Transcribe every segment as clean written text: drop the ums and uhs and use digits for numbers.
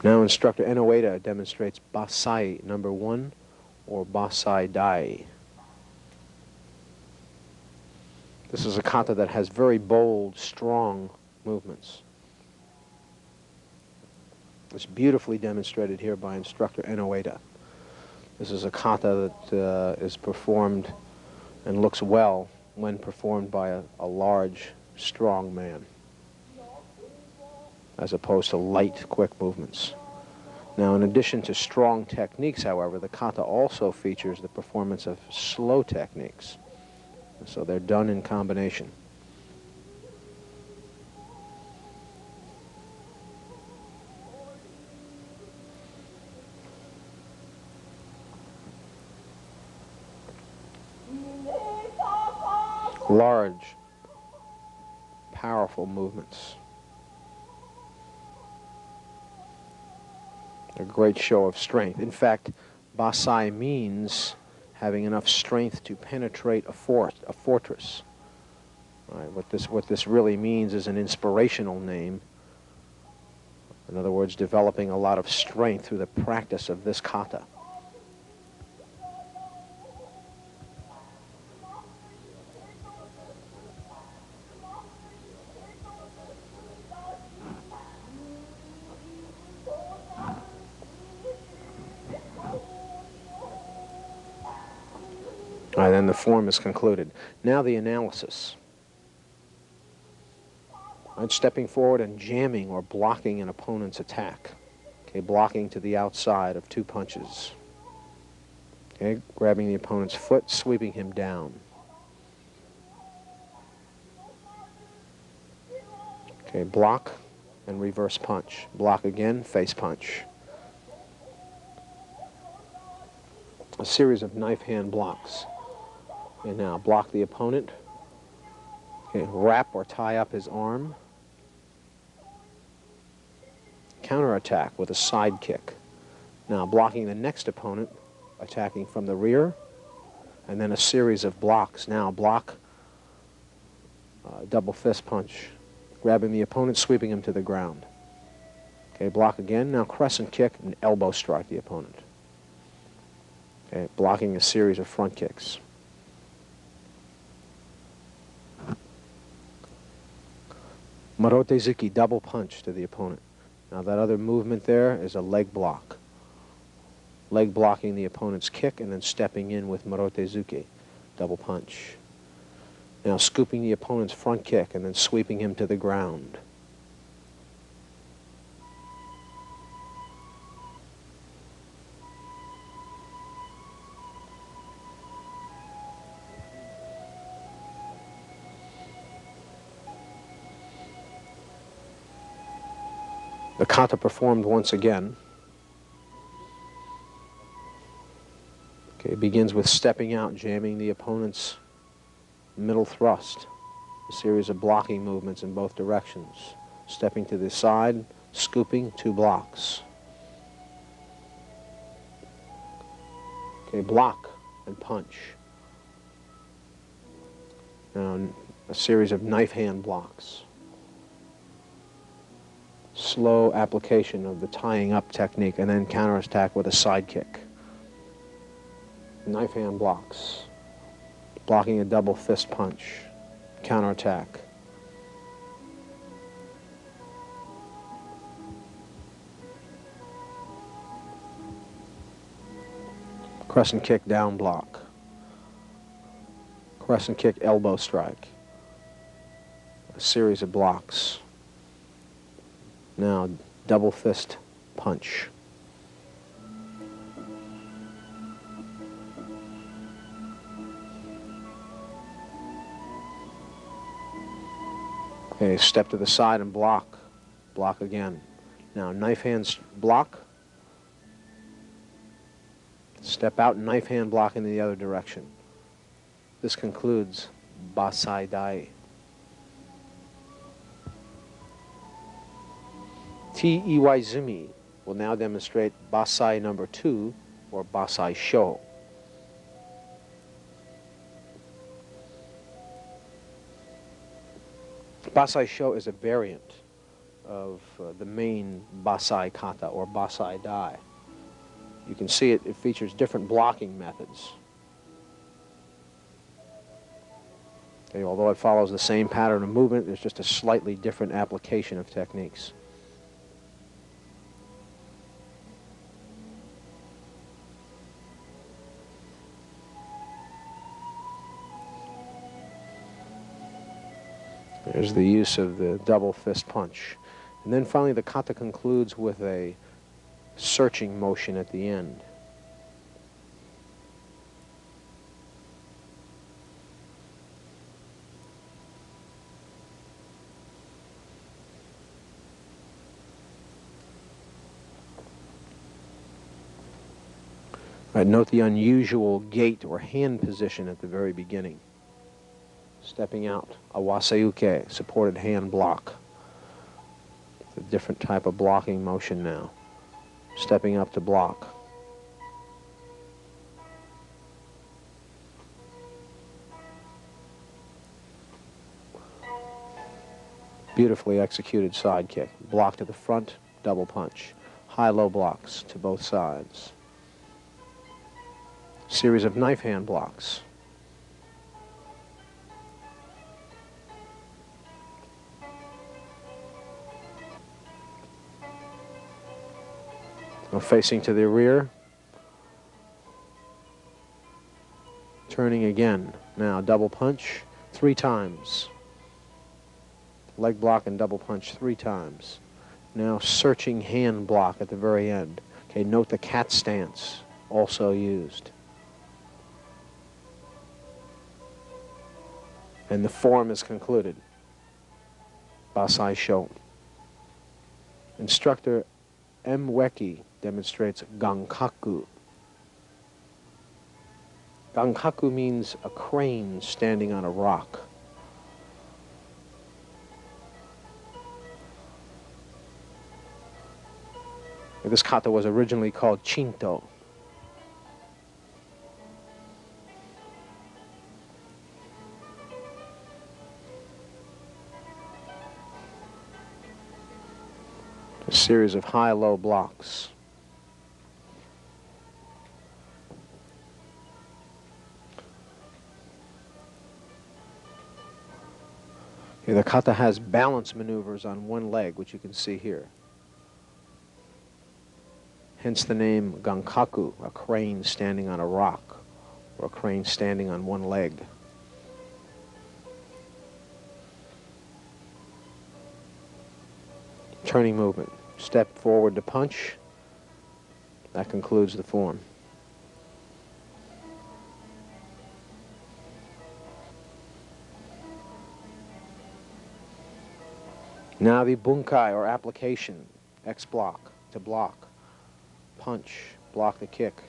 Now instructor M.Ueki demonstrates Bassai number 1 or Bassai Dai. This is a kata that has very bold, strong movements. It's beautifully demonstrated here by instructor M.Ueki. This is a kata that is performed and looks well when performed by a large, strong man, as opposed to light, quick movements. Now, in addition to strong techniques, however, the kata also features the performance of slow techniques. So they're done in combination. Large, powerful movements. A great show of strength. In fact, Bassai means having enough strength to penetrate a fortress. Right, what this really means is an inspirational name. In other words, developing a lot of strength through the practice of this kata. All right, then the form is concluded. Now the analysis. Right, stepping forward and jamming or blocking an opponent's attack. Okay, blocking to the outside of 2 punches. Okay, grabbing the opponent's foot, sweeping him down. Okay, block and reverse punch. Block again, face punch. A series of knife hand blocks. And now block the opponent. Okay, wrap or tie up his arm. Counterattack with a side kick. Now blocking the next opponent, attacking from the rear, and then a series of blocks. Now block, double fist punch, grabbing the opponent, sweeping him to the ground. Okay, block again. Now crescent kick and elbow strike the opponent. Okay, blocking a series of front kicks. Marotezuki, double punch to the opponent. Now that other movement there is a leg block. Leg blocking the opponent's kick and then stepping in with Marotezuki, double punch. Now scooping the opponent's front kick and then sweeping him to the ground. The kata performed once again. Okay, begins with stepping out, jamming the opponent's middle thrust. A series of blocking movements in both directions. Stepping to the side, scooping, 2 blocks. Okay, block and punch. Now a series of knife hand blocks. Slow application of the tying up technique and then counterattack with a side kick. Knife hand blocks. Blocking a double fist punch. Counterattack. Crescent kick down block. Crescent kick elbow strike. A series of blocks. Now, double fist punch. Okay, step to the side and block. Block again. Now, knife hands block. Step out, knife hand block in the other direction. This concludes Bassai Dai. Iwaizumi will now demonstrate Bassai number 2, or Bassai Sho. Bassai Sho is a variant of the main Bassai kata or Bassai dai. You can see it features different blocking methods. Okay, although it follows the same pattern of movement, there's just a slightly different application of techniques. There's the use of the double fist punch. And then finally the kata concludes with a searching motion at the end. Right, note the unusual gait or hand position at the very beginning. Stepping out, a waseuke, supported hand block. It's a different type of blocking motion now. Stepping up to block. Beautifully executed side kick. Block to the front, double punch. High-low blocks to both sides. Series of knife hand blocks. Now facing to the rear. Turning again. Now double punch 3 times. Leg block and double punch 3 times. Now searching hand block at the very end. Okay, note the cat stance also used. And the form is concluded. Bassai Sho. Instructor M.Ueki demonstrates Gankaku. Gankaku means a crane standing on a rock. This kata was originally called Chinto. A series of high-low blocks. Here, the kata has balance maneuvers on one leg, which you can see here. Hence the name Gankaku, a crane standing on a rock, or a crane standing on one leg. Turning movement. Step forward to punch. That concludes the form. Now the bunkai, or application. X block, to block. Punch, block the kick.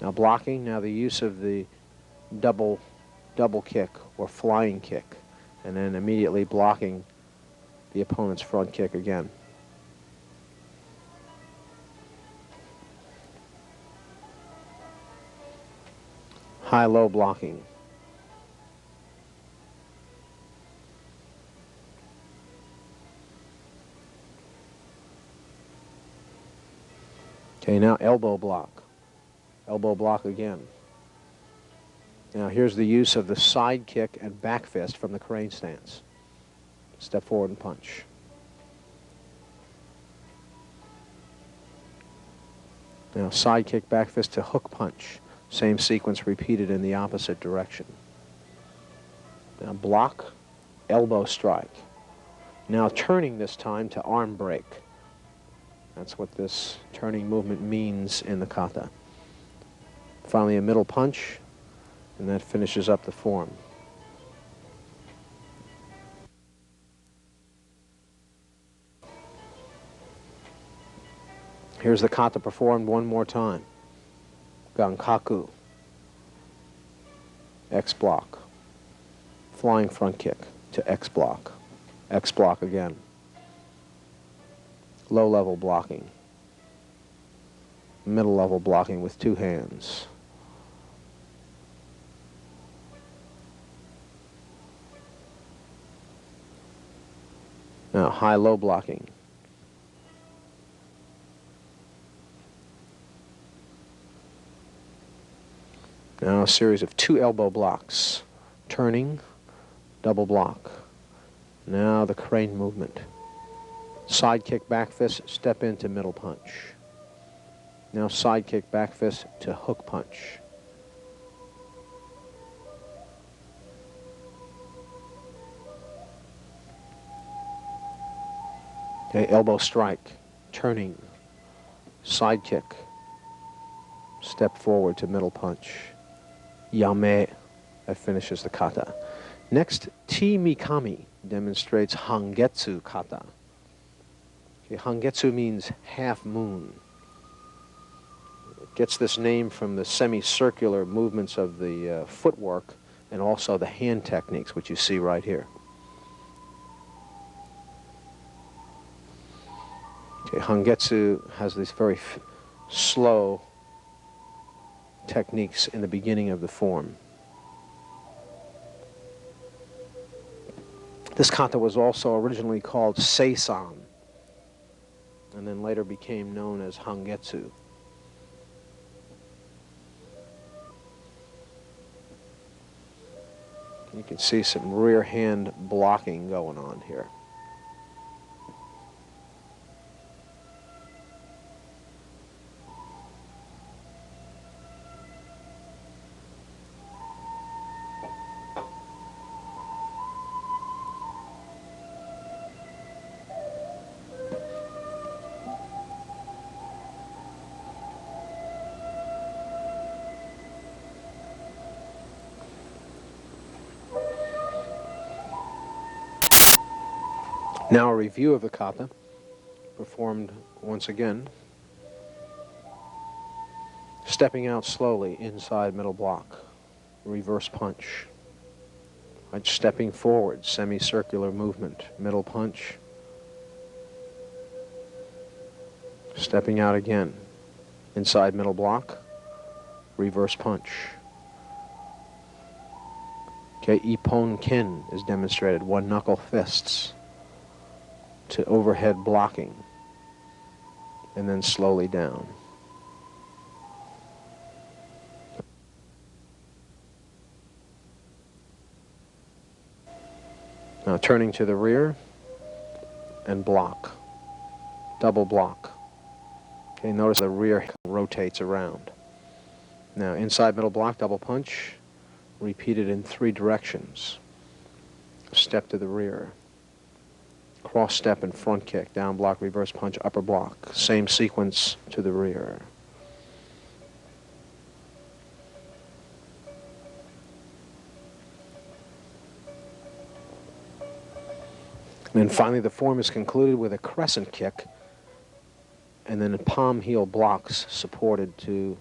Now blocking, now the use of the double kick or flying kick, and then immediately blocking the opponent's front kick again. High-low blocking. Okay, now elbow block. Elbow block again. Now here's the use of the side kick and back fist from the crane stance. Step forward and punch. Now side kick, back fist to hook punch. Same sequence repeated in the opposite direction. Now block, elbow strike. Now turning this time to arm break. That's what this turning movement means in the kata. Finally a middle punch, and that finishes up the form. Here's the kata performed one more time. Gankaku. X block. Flying front kick to X block. X block again. Low-level blocking. Middle-level blocking with 2 hands. Now, high-low blocking. Now a series of 2 elbow blocks. Turning, double block. Now the crane movement. Side kick, back fist, step into middle punch. Now side kick, back fist to hook punch. Okay, elbow strike, turning, side kick, step forward to middle punch. Yame, that finishes the kata. Next, T Mikami demonstrates Hangetsu kata. Okay, Hangetsu means half moon. It gets this name from the semicircular movements of the footwork and also the hand techniques, which you see right here. Okay, Hangetsu has these very slow techniques in the beginning of the form. This kata was also originally called Seisan, and then later became known as Hangetsu. You can see some rear hand blocking going on here. Now a review of the kata, performed once again. Stepping out slowly, inside middle block, reverse punch. Right, stepping forward, semicircular movement, middle punch. Stepping out again, inside middle block, reverse punch. Okay, Ippon Ken is demonstrated, one knuckle fists to overhead blocking, and then slowly down. Now turning to the rear and block, double block. Okay, notice the rear rotates around. Now inside middle block, double punch, repeated in 3 directions. Step to the rear. Cross step and front kick, down block, reverse punch, upper block. Same sequence to the rear. And then finally the form is concluded with a crescent kick and then palm heel blocks supported to